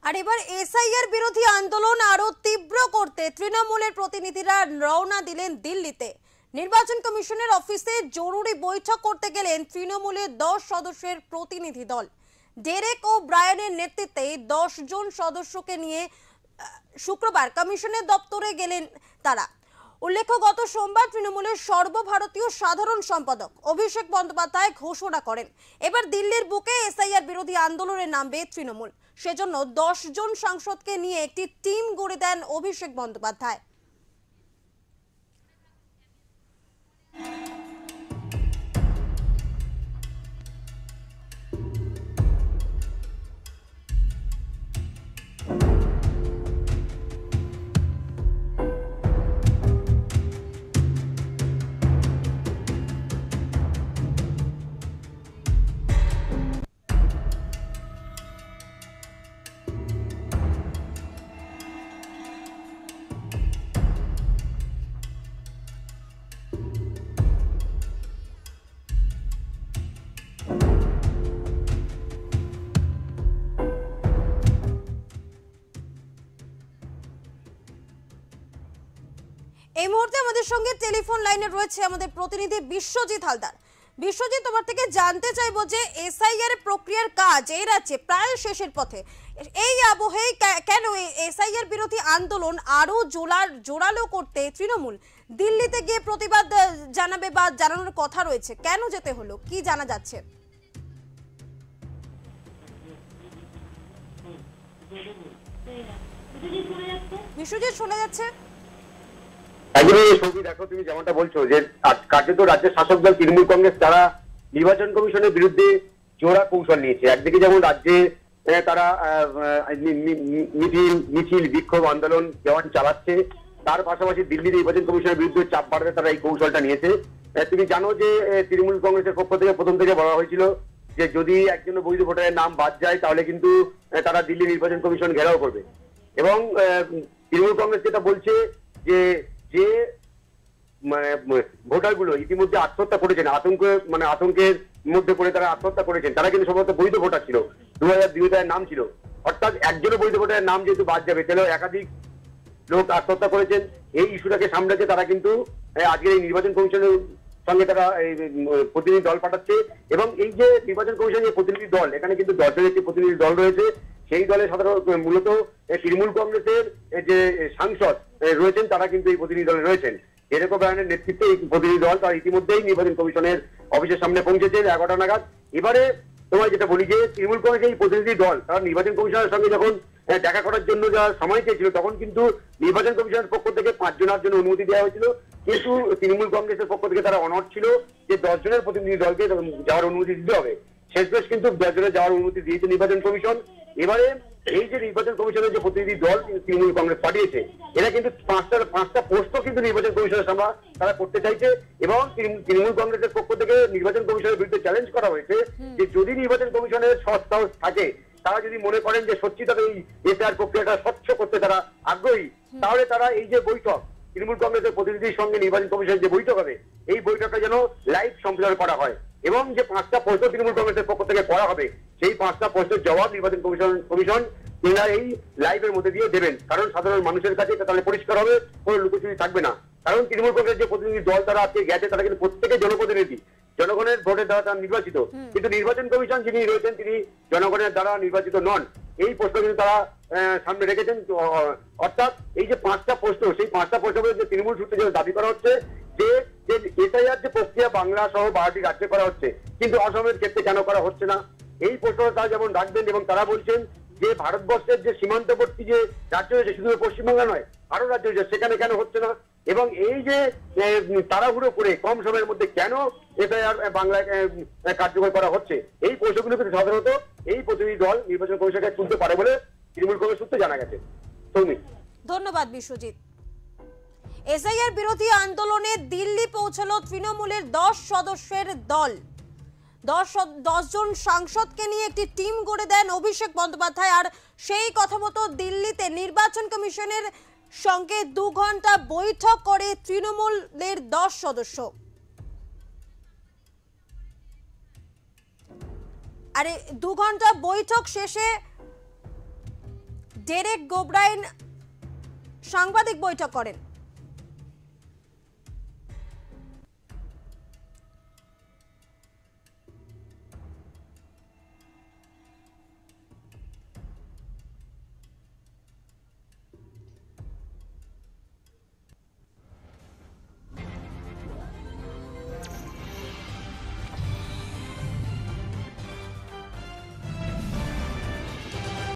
আর এবার এসআইআর বিরোধী আন্দোলন আরো তীব্র করতে তৃণমূলের প্রতিনিধিরা রওনা দিলেন দিল্লিতে। নির্বাচন কমিশনের অফিসে জরুরি বৈঠক করতে গেলেন তৃণমূলের 10 সদস্যের প্রতিনিধি দল। ডেরেক ও ব্রায়ানের নেতৃত্বে 10 জন সদস্যকে নিয়ে শুক্রবার কমিশনের দপ্তরে গেলেন তারা। উল্লেখ্য, গত সোমবার তৃণমূলের সর্বভারতীয় সাধারণ সম্পাদক অভিষেক বন্দ্যোপাধ্যায় ঘোষণা করেন এবার দিল্লির বুকে এসআইআর বিরোধী আন্দোলনে নামবে তৃণমূল। সেজন্য 10 জন সাংসদকে নিয়ে একটি টিম গড়ে দেন অভিষেক বন্দ্যোপাধ্যায়। এই মুহূর্তে আমাদের সঙ্গে টেলিফোন লাইনে রয়েছে আমাদের প্রতিনিধি বিশ্বজিৎ হালদার। বিশ্বজিৎ, তোমার থেকে জানতে চাইবো যে এসআইআর প্রক্রিয়ার কাজ এই রাজ্যে প্রায় শেষের পথে, এই আবহে কেন এসআইআর বিরোধী আন্দোলন আরো জোরালো করতে তৃণমূল দিল্লিতে গিয়ে প্রতিবাদ জানাবে বা জানানোর কথা রয়েছে, কেন যেতে হলো, কি জানা যাচ্ছে? বিশ্বজিৎ, শোনা যাচ্ছে? দেখো, তুমি যেমনটা বলছো যে কার্যত রাজ্যের শাসক দল তৃণমূল কংগ্রেস তারা নির্বাচন কমিশনের বিরুদ্ধে জোড়া কৌশল নিয়েছে। একদিকে যেমন রাজ্যে তারা মিছিল বিক্ষোভ আন্দোলন যেমন চালাচ্ছে, তার পাশাপাশি দিল্লির নির্বাচন কমিশনের বিরুদ্ধে চাপ বাড়াতে তারা এই কৌশলটা নিয়েছে। তুমি জানো যে তৃণমূল কংগ্রেসের পক্ষ থেকে প্রথম থেকে বলা হয়েছিল যে যদি একজন বৈধ ভোটারের নাম বাদ যায় তাহলে কিন্তু তারা দিল্লি নির্বাচন কমিশন ঘেরাও করবে। এবং তৃণমূল কংগ্রেস যেটা বলছে যে যে ভোটারগুলো ইতিমধ্যে আত্মহত্যা করেছেন, আতঙ্কের মধ্যে পড়ে তারা আত্মহত্যা করেছেন, তারা কিন্তু সম্ভবত বৈধ ভোটার ছিল, 2002 নাম ছিল। অর্থাৎ একজনও বৈধ ভোটারের নাম যেহেতু বাদ যাবে, তাহলে একাধিক লোক আত্মহত্যা করেছেন। এই ইস্যুটাকে সামনে রেখে তারা কিন্তু আজকের এই নির্বাচন কমিশনের সঙ্গে তারা প্রতিনিধি দল পাঠাচ্ছে। এবং এই যে নির্বাচন কমিশনের যে প্রতিনিধি দল, এখানে কিন্তু 10 জনের একটি প্রতিনিধি দল রয়েছে। সেই দলে সাধারণত মূলত তৃণমূল কংগ্রেসের যে সাংসদ রয়েছেন তারা কিন্তু এই প্রতিনিধি দলে রয়েছেন। এরকম ব্রায়ানের নেতৃত্বে এই প্রতিনিধি দল তারা ইতিমধ্যেই নির্বাচন কমিশনের অফিসের সামনে পৌঁছেছে 11টা নাগাদ। এবারে তোমায় যেটা বলি যে তৃণমূল কংগ্রেসের এই প্রতিনিধি দল তারা নির্বাচন কমিশনের সঙ্গে যখন দেখা করার জন্য যা সময় চেয়েছিল, তখন কিন্তু নির্বাচন কমিশনের পক্ষ থেকে 5 জনের জন্য অনুমতি দেওয়া হয়েছিল। কিন্তু তৃণমূল কংগ্রেসের পক্ষ থেকে তারা অনড় ছিল যে 10 জনের প্রতিনিধি দলকে যাওয়ার অনুমতি দিতে হবে। শেষমেশ কিন্তু 10 জনের যাওয়ার অনুমতি দিয়েছে নির্বাচন কমিশন। এবারে এই যে নির্বাচন কমিশনের যে প্রতিনিধি দল তৃণমূল কংগ্রেস পাঠিয়েছে, এরা কিন্তু পাঁচটা পোস্টও কিন্তু নির্বাচন কমিশনের সামনে তারা করতে চাইছে। এবং তৃণমূল কংগ্রেসের পক্ষ থেকে নির্বাচন কমিশনের বিরুদ্ধে চ্যালেঞ্জ করা হয়েছে যে যদি নির্বাচন কমিশনের সৎ সাহস থাকে, তারা যদি মনে করেন যে সত্যি তারা এই এসআইআর প্রক্রিয়াটা স্বচ্ছ করতে তারা আগ্রহী, তাহলে তারা এই যে বৈঠক তৃণমূল কংগ্রেসের প্রতিনিধির সঙ্গে নির্বাচন কমিশনের যে বৈঠক হবে, এই বৈঠকটা যেন লাইভ সম্প্রচার করা হয়। এবং যে 5টা প্রশ্ন তৃণমূল কংগ্রেসের পক্ষ থেকে করা হবে, সেই 5টা প্রশ্নের জবাব নির্বাচন কমিশন এরা এই লাইভের মধ্যে দিয়ে দেবেন। কারণ সাধারণ মানুষের কাছে এটা তাহলে পরিষ্কার হবে, কোনো লুকোচুরি থাকবে না। কারণ তৃণমূল কংগ্রেসের যে প্রতিনিধি দল তারা আজকে গেছে, তারা কিন্তু প্রত্যেকে জনপ্রতিনিধি, জনগণের ভোটের দ্বারা তারা নির্বাচিত। কিন্তু নির্বাচন কমিশন যিনি রয়েছেন তিনি জনগণের দ্বারা নির্বাচিত নন। এই প্রশ্ন কিন্তু তারা সামনে রেখেছেন। অর্থাৎ এই যে 5টা প্রশ্ন, সেই 5টা প্রশ্নের যে তৃণমূল সূত্রে যে দাবি করা হচ্ছে যে এসআইআর যে প্রক্রিয়া বাংলা সহ 12টি রাজ্যে করা হচ্ছে, কিন্তু অসমের ক্ষেত্রে কেন করা হচ্ছে না, এই প্রশ্নটা তারা যেমন রাখবেন। এবং তারা বলছেন যে ভারতবর্ষের যে সীমান্তবর্তী যে রাজ্য রয়েছে, শুধু পশ্চিমবাংলা নয় আরো রাজ্য রয়েছে, সেখানে কেন হচ্ছে না। এবং এই যে তাড়াহুড়ো করে কম সময়ের মধ্যে কেন এসআইআর বাংলায় কার্যকর করা হচ্ছে, এই প্রশ্নগুলো কিন্তু সাধারণত এই প্রতিনিধি দল নির্বাচন কমিশনকে তুলতে পারে বলে তৃণমূল কংগ্রেস সূত্রে জানা গেছে। ধন্যবাদ বিশ্বজিৎ। এসআইআর বিরোধী আন্দোলনে দিল্লি পৌঁছলো তৃণমূলের 10 সদস্যের দল। 10 জন সাংসদকে নিয়ে একটি টিম গড়ে দেন অভিষেক বন্দ্যোপাধ্যায়। আর সেই কথা মতো দিল্লিতে নির্বাচন কমিশনের সঙ্গে 2 ঘন্টা বৈঠক করে তৃণমূলের 10 সদস্য। আর 2 ঘন্টা বৈঠক শেষে ডেরেক গোব্রাইন সাংবাদিক বৈঠক করেন।